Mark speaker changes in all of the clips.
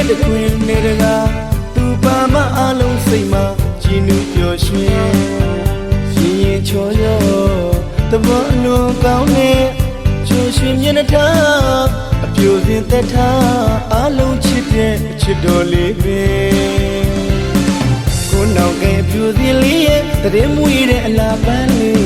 Speaker 1: တခွင်နေတာကသူပါမအလုံးစိတ်မှာကြည်နူးပျော်ရွှင်ရင်ရင်ချော်ရောတဘောအလွန်ကောင်းတဲ့ချိုးရွှင်မျက်နှာထားအပြိုစင်သက်ထားအလုံးချစ်တဲ့အချစ်တော်လေးပဲကိုနောက်ကဲပြူစင်လေးရဲ့တရင်မွေးတဲ့အလားပန်းလေး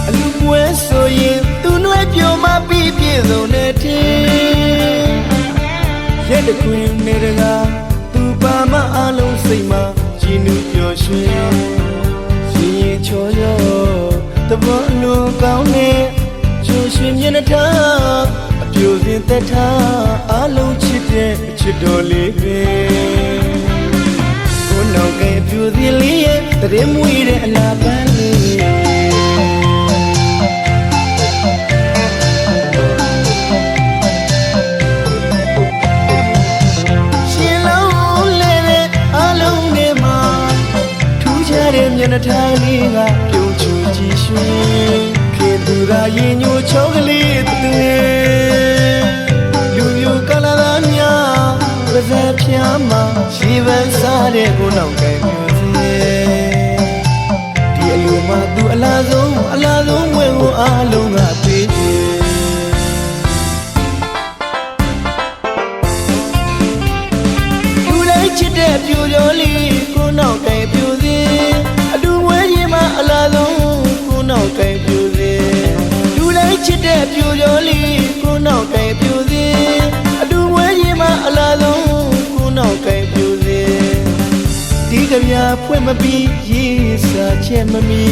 Speaker 1: အလူပွဲဆိုရင်သူ့နှွဲပြုံမပြီးပြည့်စုံတဲ့ထင်ရဲ့တခွင်နေတာကသူပါမအလုံးစိတ်မှာကြည်နူးပျော်ရွှင်ရင်ရင်ချော်ရောတဘောအလွန်ကောင်းတဲ့ချိုးရွှင်မျက်နှာထားအပြိုစင်သက်ထားအလုံးချစ်တဲ့အချစ်တော်လေးပဲကိုနောက်ကဲပြူစင်လေးရဲ့တရင်မွေးတဲ့အလားပန်းလေးမျက်နှာထားလေးကပြုံးချူကြည်ရွှင်ခေသူရာရင်ညိုချောကလေးသူရဲ့လူမျိုးကလာသားများပါဇက်ပြားမှာရှိပန်းစားတဲ့ကိုနောက်ကဲမျိုးစေဒီအလူမှာသူအလားဆုံးဝဲကိုအားလုံးကပေးတယ်လူတိုင်းချစ်တဲ့ပြူကျော်လေးကိုနောက်ကဲပြူစေအလားဆုံးကိုနောက်ကဲပြူစေလူတိုင်းချစ်တဲ့ပြူကျော်လေးကိုနောက်ကဲပြူစေအတူဝဲရင်မအလားဆုံးကိုနောက်ကဲပြူစေဒီကဗျာဖွင့်မပြီးရေးစာချက်မမီ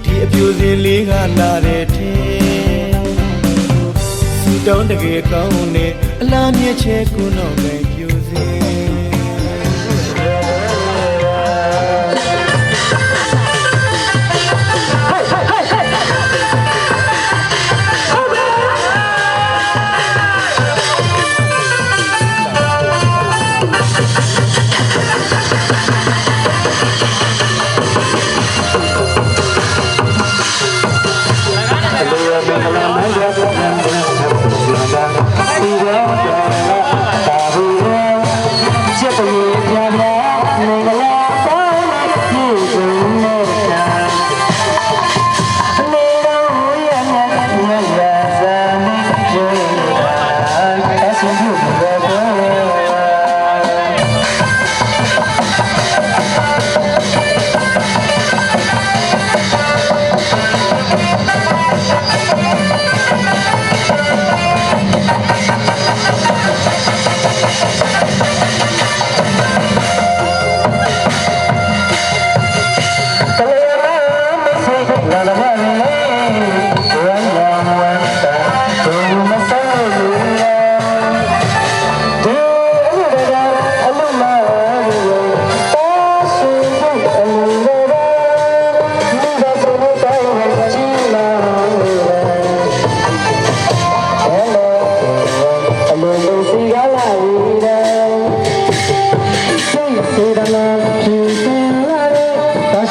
Speaker 1: ဒီအပြူစေလေးကလာတဲ့ထင်စီတောင်းတကယ်ကောင်းနေအလားမြဲချဲကိုနောက်ကဲပြူစေ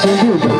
Speaker 1: Thank you.